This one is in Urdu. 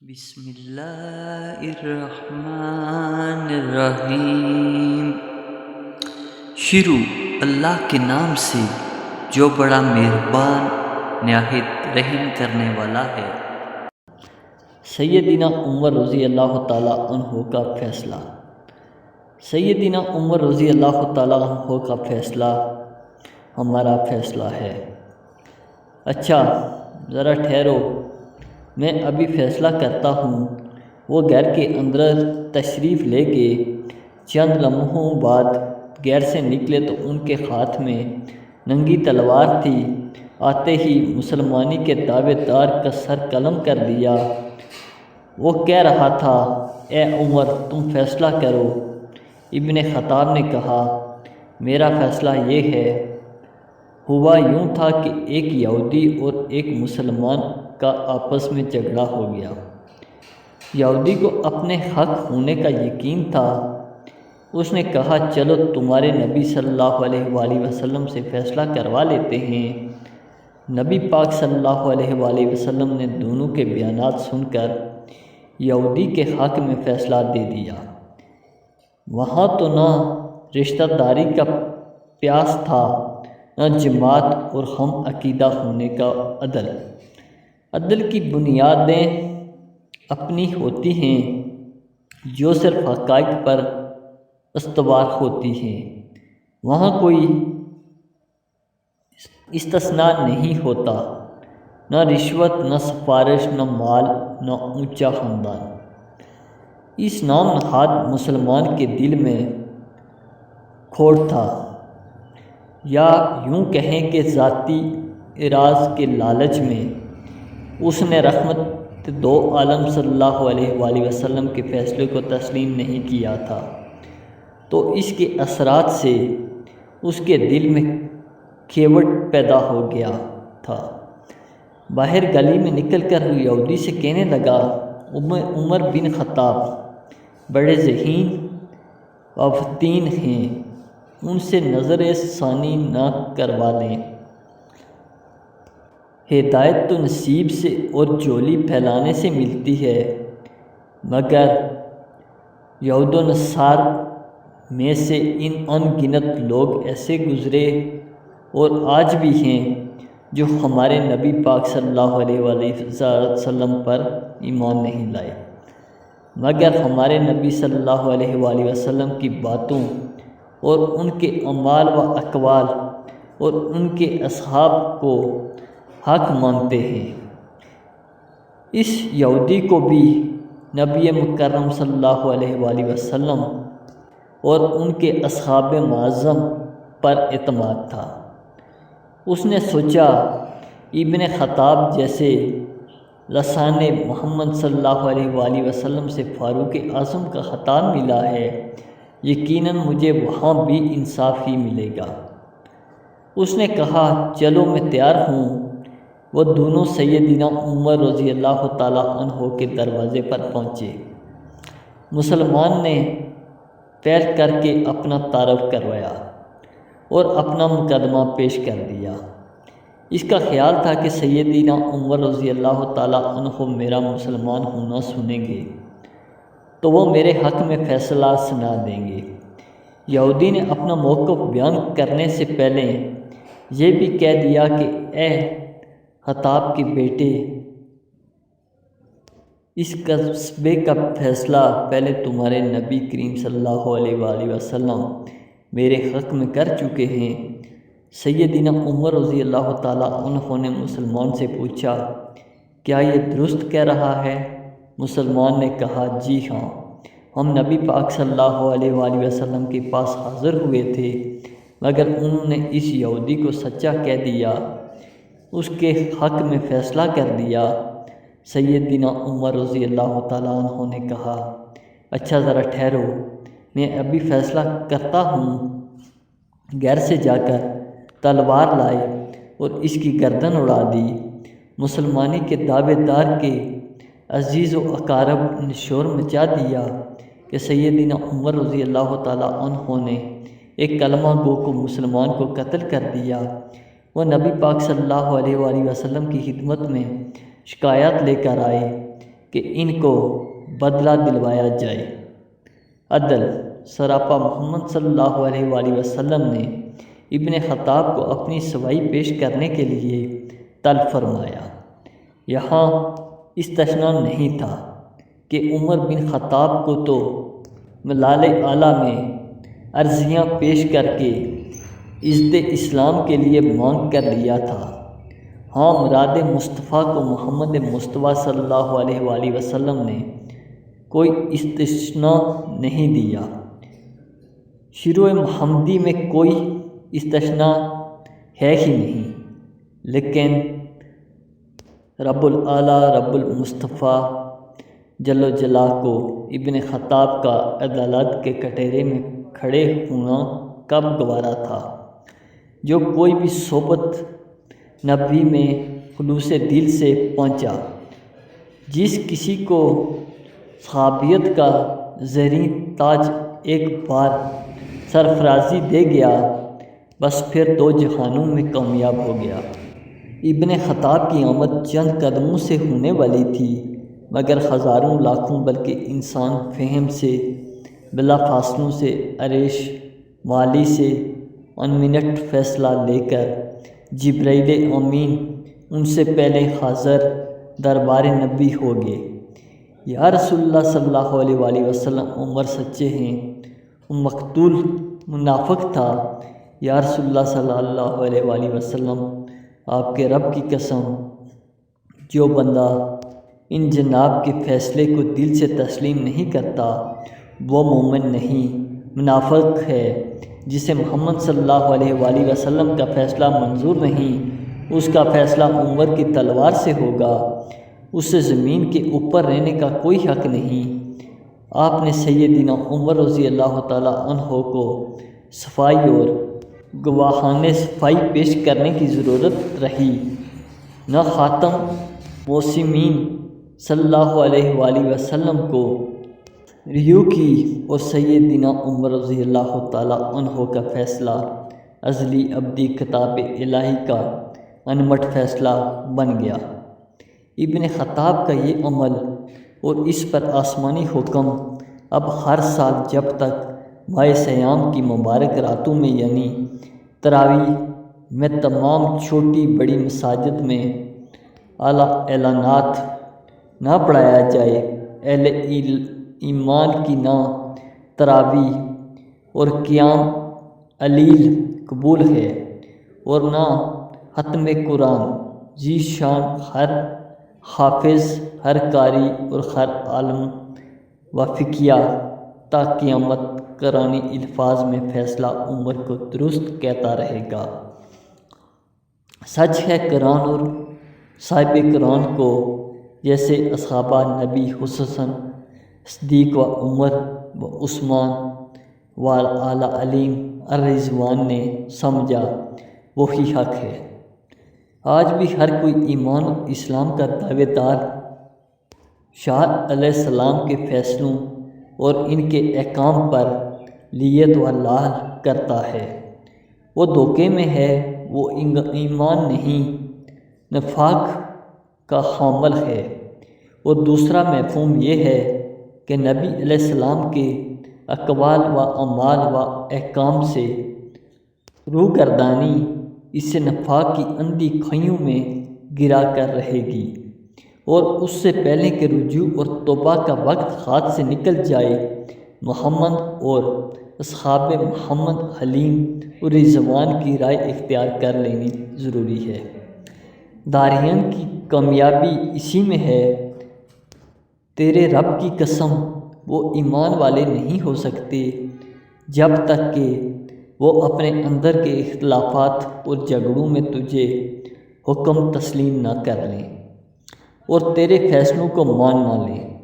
بسم اللہ الرحمن الرحیم۔ شروع اللہ کے نام سے جو بڑا مہربان نہایت رحم کرنے والا ہے۔ سیدنا عمر رضی اللہ تعالیٰ عنہ کا فیصلہ۔ سیدنا عمر رضی اللہ تعالیٰ عنہ کا فیصلہ ہمارا فیصلہ ہے۔ اچھا ذرا ٹھہرو، میں ابھی فیصلہ کرتا ہوں۔ وہ گھر کے اندر تشریف لے کے چند لمحوں بعد گھر سے نکلے تو ان کے ہاتھ میں ننگی تلوار تھی۔ آتے ہی مسلمانی کے دعوے دار کا سر قلم کر دیا۔ وہ کہہ رہا تھا، اے عمر تم فیصلہ کرو۔ ابن خطاب نے کہا، میرا فیصلہ یہ ہے۔ ہوا یوں تھا کہ ایک یہودی اور ایک مسلمان کا آپس میں جھگڑا ہو گیا۔ یہودی کو اپنے حق ہونے کا یقین تھا۔ اس نے کہا، چلو تمہارے نبی صلی اللہ علیہ وآلہ وسلم سے فیصلہ کروا لیتے ہیں۔ نبی پاک صلی اللہ علیہ وآلہ وسلم نے دونوں کے بیانات سن کر یہودی کے حق میں فیصلہ دے دیا۔ وہاں تو نہ رشتہ داری کا پیاس تھا، نہ جماعت اور ہم عقیدہ ہونے کا عدل۔ عدل کی بنیادیں اپنی ہوتی ہیں جو صرف حقائق پر استوار ہوتی ہیں۔ وہاں کوئی استثناء نہیں ہوتا، نہ رشوت، نہ سفارش، نہ مال، نہ اونچا خاندان۔ اس نام نہاد مسلمان کے دل میں کھوٹ تھا، یا یوں کہیں کہ ذاتی اعراض کے لالچ میں اس نے رحمت دو عالم صلی اللہ علیہ وآلہ وسلم کے فیصلے کو تسلیم نہیں کیا تھا، تو اس کے اثرات سے اس کے دل میں کھیوٹ پیدا ہو گیا تھا۔ باہر گلی میں نکل کر وہ یہودی سے کہنے لگا، عمر بن خطاب بڑے ذہین و فطن ہیں، ان سے نظر ثانی نہ کروا لیں۔ ہدایت تو نصیب سے اور جھولی پھیلانے سے ملتی ہے، مگر یہود و نصار میں سے ان گنت لوگ ایسے گزرے اور آج بھی ہیں جو ہمارے نبی پاک صلی اللہ علیہ وآلہ وسلم پر ایمان نہیں لائے، مگر ہمارے نبی صلی اللہ علیہ وآلہ وسلم کی باتوں اور ان کے اعمال و اقوال اور ان کے اصحاب کو حق مانتے ہیں۔ اس یہودی کو بھی نبی مکرم صلی اللہ علیہ وآلہ وسلم اور ان کے اصحاب معظم پر اعتماد تھا۔ اس نے سوچا، ابن خطاب جیسے لسان محمد صلی اللہ علیہ وآلہ وسلم سے فاروق اعظم کا خطاب ملا ہے، یقیناً مجھے وہاں بھی انصاف ہی ملے گا۔ اس نے کہا، چلو میں تیار ہوں۔ وہ دونوں سیدنا عمر رضی اللہ تعالیٰ عنہ کے دروازے پر پہنچے۔ مسلمان نے پیر کر کے اپنا تعارف کروایا اور اپنا مقدمہ پیش کر دیا۔ اس کا خیال تھا کہ سیدنا عمر رضی اللہ تعالیٰ عنہ میرا مسلمان ہونا سنیں گے تو وہ میرے حق میں فیصلہ سنا دیں گے۔ یہودی نے اپنا موقف بیان کرنے سے پہلے یہ بھی کہہ دیا کہ اے خطاب کے بیٹے، اس قصبے کا فیصلہ پہلے تمہارے نبی کریم صلی اللہ علیہ وآلہ وسلم میرے حق میں کر چکے ہیں۔ سیدنا عمر رضی اللہ تعالیٰ عنہ نے مسلمان سے پوچھا، کیا یہ درست کہہ رہا ہے؟ مسلمان نے کہا، جی ہاں، ہم نبی پاک صلی اللہ علیہ وآلہ وسلم کے پاس حاضر ہوئے تھے، مگر انہوں نے اس یہودی کو سچا کہہ دیا، اس کے حق میں فیصلہ کر دیا۔ سیدنا عمر رضی اللہ تعالیٰ عنہ نے کہا، اچھا ذرا ٹھہرو، میں ابھی فیصلہ کرتا ہوں۔ گھر سے جا کر تلوار لائے اور اس کی گردن اڑا دی۔ مسلمانی کے دعوے دار کے عزیز و اقارب نے شور مچا دیا کہ سیدنا عمر رضی اللہ تعالیٰ عنہ نے ایک کلمہ گو کو مسلمان کو قتل کر دیا۔ وہ نبی پاک صلی اللہ علیہ وآلہ وسلم کی خدمت میں شکایت لے کر آئے کہ ان کو بدلہ دلوایا جائے۔ عدل سراپا محمد صلی اللہ علیہ وآلہ وسلم نے ابن خطاب کو اپنی سفائی پیش کرنے کے لیے طلب فرمایا۔ یہاں استثناء نہیں تھا کہ عمر بن خطاب کو تو ملال اعلیٰ میں عرضیاں پیش کر کے عزت اسلام کے لیے مانگ کر لیا تھا۔ ہاں، مراد مصطفیٰ کو محمد مصطفیٰ صلی اللہ علیہ وآلہ وسلم نے کوئی استثناء نہیں دیا۔ شروع محمدی میں کوئی استثناء ہے ہی نہیں، لیکن رب الاعلیٰ رب المصطفیٰ جل جلالہ کو ابن خطاب کا عدالت کے کٹہرے میں کھڑے ہونا کب گوارا تھا؟ جو کوئی بھی صحبت نبوی میں خلوص دل سے پہنچا، جس کسی کو صحابیت کا زرین تاج ایک بار سرفرازی دے گیا، بس پھر دو جہانوں میں کامیاب ہو گیا۔ ابن خطاب کی آمد چند قدموں سے ہونے والی تھی، مگر ہزاروں لاکھوں بلکہ انسان فہم سے بلا فاصلوں سے عریش والی سے ان منٹ فیصلہ لے کر جبرائیل امین ان سے پہلے حاضر دربار نبی ہو گئے۔ یا رسول اللہ صلی اللہ علیہ وآلہ وسلم، عمر سچے ہیں، وہ مقتول منافق تھا۔ یا رسول اللہ صلی اللہ علیہ وآلہ وسلم، آپ کے رب کی قسم، جو بندہ ان جناب کے فیصلے کو دل سے تسلیم نہیں کرتا وہ مومن نہیں، منافق ہے۔ جسے محمد صلی اللہ علیہ وآلہ وسلم کا فیصلہ منظور نہیں، اس کا فیصلہ عمر کی تلوار سے ہوگا، اسے زمین کے اوپر رہنے کا کوئی حق نہیں۔ آپ نے سیدنا عمر رضی اللہ تعالیٰ عنہ کو صفائی اور گواہانِ صفائی پیش کرنے کی ضرورت رہی، نہ خاتم موسمین صلی اللہ علیہ وآلہ وسلم کو ریو کی، اور سیدنا عمر رضی اللہ تعالیٰ عنہ کا فیصلہ ازلی ابدی کتاب الہی کا انمٹ فیصلہ بن گیا۔ ابن خطاب کا یہ عمل اور اس پر آسمانی حکم اب ہر سال جب تک ماہ سیام کی مبارک راتوں میں یعنی تراویح میں تمام چھوٹی بڑی مساجد میں اعلیٰ اعلانات نہ پڑھایا جائے، اہل ایمان کی نہ تراویح اور قیام علیل قبول ہے اور نہ ختم قرآن، ذی شان ہر حافظ، ہر قاری اور ہر عالم و فقیہ تا قیامت قرآنی الفاظ میں فیصلہ عمر کو درست کہتا رہے گا۔ سچ ہے قرآن اور صاحب قرآن کو، جیسے اصحابہ نبی خصوصاً صدیق و عمر و عثمان و اعلیٰ علیم الرضوان نے سمجھا، وہی حق ہے۔ آج بھی ہر کوئی ایمان و اسلام کا دعوے دار شاہ علیہ السلام کے فیصلوں اور ان کے احکام پر لیت و لال کرتا ہے، وہ دھوکے میں ہے، وہ ایمان نہیں، نفاق کا حامل ہے۔ اور دوسرا مفہوم یہ ہے کہ نبی علیہ السلام کے اقوال و اعمال و احکام سے روگردانی اسے نفاق کی اندھی کھائیوں میں گرا کر رہے گی، اور اس سے پہلے کہ رجوع اور توبہ کا وقت ہاتھ سے نکل جائے، محمد اور اصحاب محمد حلیم اور رضوان کی رائے اختیار کر لینی ضروری ہے۔ داریان کی کامیابی اسی میں ہے۔ تیرے رب کی قسم، وہ ایمان والے نہیں ہو سکتے جب تک کہ وہ اپنے اندر کے اختلافات اور جھگڑوں میں تجھے حکم تسلیم نہ کر لیں اور تیرے فیصلوں کو مان نہ لیں۔